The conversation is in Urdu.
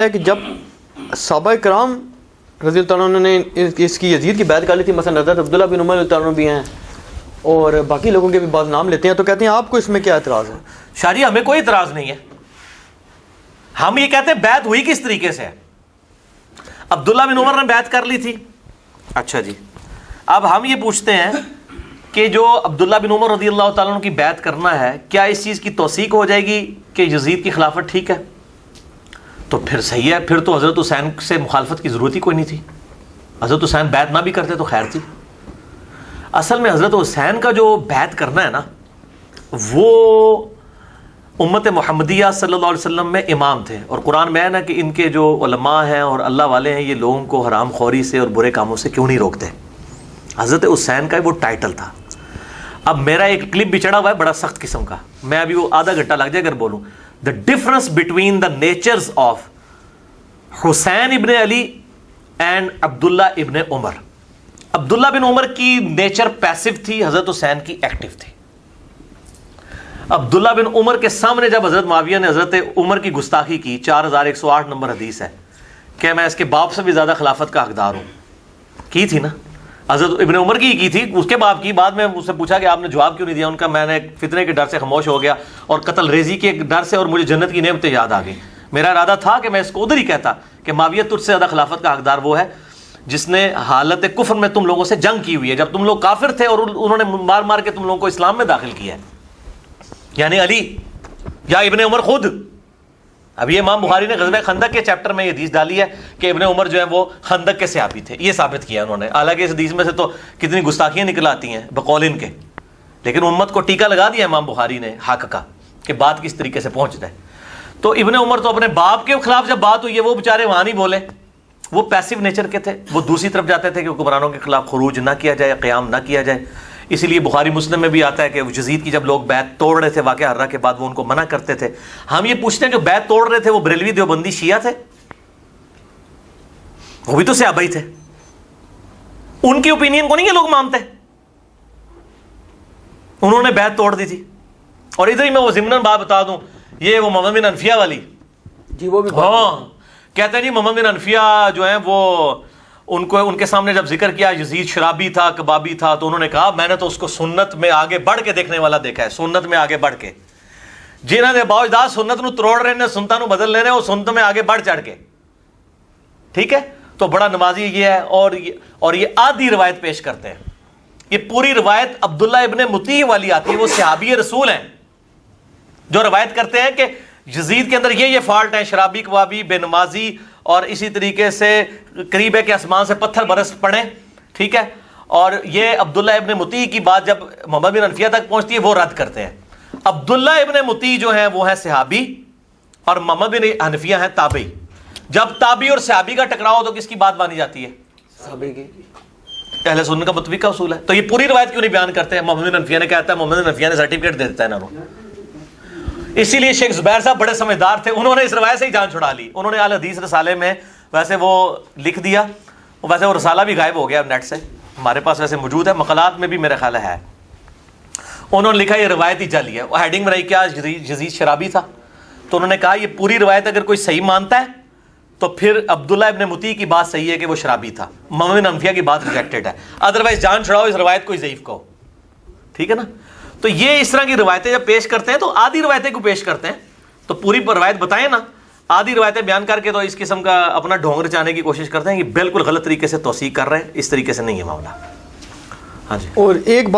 ہے کہ جب صحابہ کرام رضی اللہ عنہ نے اس کی یزید کی بیعت کر لی تھی، مثلا حضرت عبداللہ بن عمر رضی اللہ عنہ بھی ہیں اور باقی لوگوں کے بھی بعض نام لیتے ہیں، تو کہتے ہیں آپ کو اس میں کیا اعتراض ہے؟ شاہ جی ہمیں کوئی اعتراض نہیں ہے، ہم یہ کہتے ہیں بیعت ہوئی کس طریقے سے ہے۔ عبداللہ بن عمر نے بیعت کر لی تھی، اچھا جی، اب ہم یہ پوچھتے ہیں کہ جو عبداللہ بن عمر رضی اللہ تعالیٰ عنہ کی بیعت کرنا ہے، کیا اس چیز کی توثیق ہو جائے گی کہ یزید کی خلافت ٹھیک ہے؟ تو پھر صحیح ہے، پھر تو حضرت حسین سے مخالفت کی ضرورت ہی کوئی نہیں تھی، حضرت حسین بیعت نہ بھی کرتے تو خیر تھی۔ اصل میں حضرت حسین کا جو بیعت کرنا ہے نا، وہ امت محمدیہ صلی اللہ علیہ وسلم میں امام تھے، اور قرآن میں ہے نا کہ ان کے جو علماء ہیں اور اللہ والے ہیں، یہ لوگوں کو حرام خوری سے اور برے کاموں سے کیوں نہیں روکتے۔ حضرت حسین کا وہ ٹائٹل تھا۔ اب میرا ایک کلپ بھی چڑھا ہوا ہے بڑا سخت قسم کا، میں ابھی وہ آدھا گھنٹہ لگ جائے اگر بولوں۔ The difference between the natures of حسین ابن علی and عبداللہ ابن عمر۔ عبداللہ بن عمر کی نیچر پیسو تھی، حضرت حسین کی ایکٹیو تھی۔ عبداللہ بن عمر کے سامنے جب حضرت معاویہ نے حضرت عمر کی گستاخی کی، 4108 نمبر حدیث ہے کہ میں اس کے باپ سے بھی زیادہ خلافت کا حقدار ہوں، کی تھی نا حضرت ابن عمر کی تھی، اس کے باپ کی۔ بعد میں اس سے پوچھا کہ آپ نے جواب کیوں نہیں دیا، ان کا میں نے فتنے کے ڈر سے خاموش ہو گیا اور قتل ریزی کے ڈر سے، اور مجھے جنت کی نعمتیں یاد آ گئی۔ میرا ارادہ تھا کہ میں اس کو ادھر ہی کہتا کہ معاویہ تجھ سے زیادہ خلافت کا حقدار وہ ہے جس نے حالت کفر میں تم لوگوں سے جنگ کی ہوئی ہے، جب تم لوگ کافر تھے اور انہوں نے مار مار کے تم لوگوں کو اسلام میں داخل کیا ہے، یعنی علی یا ابن عمر خود۔ اب یہ امام بخاری نے غزوہ خندق کے چیپٹر میں یہ حدیث ڈالی ہے کہ ابن عمر جو ہے وہ خندق کے صحابی تھے، یہ ثابت کیا انہوں نے۔ حالانکہ اس حدیث میں سے تو کتنی گستاخیاں نکل آتی ہیں بقول ان کے، لیکن امت کو ٹیکا لگا دیا امام بخاری نے حق کا کہ بات کس طریقے سے پہنچ جائے۔ تو ابن عمر تو اپنے باپ کے خلاف جب بات ہوئی ہے، وہ بیچارے وہاں نہیں بولے، وہ پیسو نیچر کے تھے، وہ دوسری طرف جاتے تھے کہ حکمرانوں کے خلاف خروج نہ کیا جائے، قیام نہ کیا جائے۔ اسی لیے بخاری مسلم میں بھی آتا ہے کہ یزید کی جب لوگ بیعت توڑ رہے تھے واقعہ حرہ کے بعد، وہ ان کو منع کرتے تھے۔ ہم یہ پوچھتے ہیں جو بیعت توڑ رہے تھے وہ بریلوی دیوبندی شیعہ تھے؟ وہ بھی تو صحابہ ہی تھے، ان کی اوپینین کو نہیں یہ لوگ مانتے، انہوں نے بیعت توڑ دی تھی۔ اور ادھر ہی میں وہ ضمناً بات بتا دوں، یہ وہ محمد بن انفیہ والی جی وہ بھی ہاں کہتے ہیں جی محمد بن انفیہ جو ہیں وہ ان کے سامنے جب ذکر کیا یزید شرابی تھا، کبابی تھا، تو انہوں نے کہا میں نے تو اس کو سنت میں آگے بڑھ کے دیکھنے والا دیکھا ہے، سنت میں آگے بڑھ کے۔ جنہوں نے باوجداد سنت نو تروڑ رہے ہیں، سنتوں نو بدل رہے ہیں، وہ سنت میں آگے بڑھ چڑھ کے، ٹھیک ہے۔ تو بڑا نمازی یہ ہے، اور یہ آدھی روایت پیش کرتے ہیں۔ یہ پوری روایت عبداللہ ابن مطیع والی آتی ہے، وہ صحابی رسول ہیں جو روایت کرتے ہیں کہ یزید کے اندر یہ فالٹ ہیں، شرابی، کبابی، بے نمازی، اور اسی طریقے سے قریب ہے کہ آسمان سے پتھر برس پڑے، ٹھیک ہے۔ اور یہ عبداللہ ابن مطیع کی بات جب محمد بن انفیہ تک پہنچتی ہے وہ رد کرتے ہیں۔ عبداللہ ابن مطیع جو ہیں وہ ہیں صحابی، اور محمد بن حنفیہ ہیں تابعی۔ جب تابعی اور صحابی کا ٹکراؤ تو کس کی بات مانی جاتی ہے؟ صحابی کی۔ اہل سنت کا متفقہ اصول ہے۔ تو یہ پوری روایت کیوں نہیں بیان کرتے ہیں؟ محمد بن حنفیہ نے کہتا ہے، محمد بن حنفیہ نے سرٹیفکیٹ دے دیتا ہے انہوں نے۔ اسی لیے شیخ زبیر صاحب بڑے سمجھدار تھے، انہوں نے اس روایت سے ہی جان چھڑا لی۔ انہوں نے اہل حدیث رسالے میں ویسے وہ لکھ دیا، ویسے وہ رسالہ بھی غائب ہو گیا نیٹ سے، ہمارے پاس ویسے موجود ہے، مقالات میں بھی میرا خیال ہے۔ انہوں نے لکھا یہ روایت ہی جعلی ہے، وہ ہیڈنگ بنائی کیا، یزید شرابی تھا۔ تو انہوں نے کہا یہ پوری روایت اگر کوئی صحیح مانتا ہے تو پھر عبداللہ ابن مطیع کی بات صحیح ہے کہ وہ شرابی تھا، محمد بن حنفیہ کی بات ریجیکٹڈ ہے، ادروائز جان چھڑاؤ اس روایت کو ضعیف کہو، ٹھیک ہے نا۔ تو یہ اس طرح کی روایتیں جب پیش کرتے ہیں تو آدھی روایتیں کو پیش کرتے ہیں، تو پوری روایت بتائیں نا، آدھی روایتیں بیان کر کے تو اس قسم کا اپنا ڈھونگ رچانے کی کوشش کرتے ہیں کہ بالکل غلط طریقے سے توثیق کر رہے ہیں، اس طریقے سے نہیں ہے معاملہ۔ ہاں جی۔ اور ایک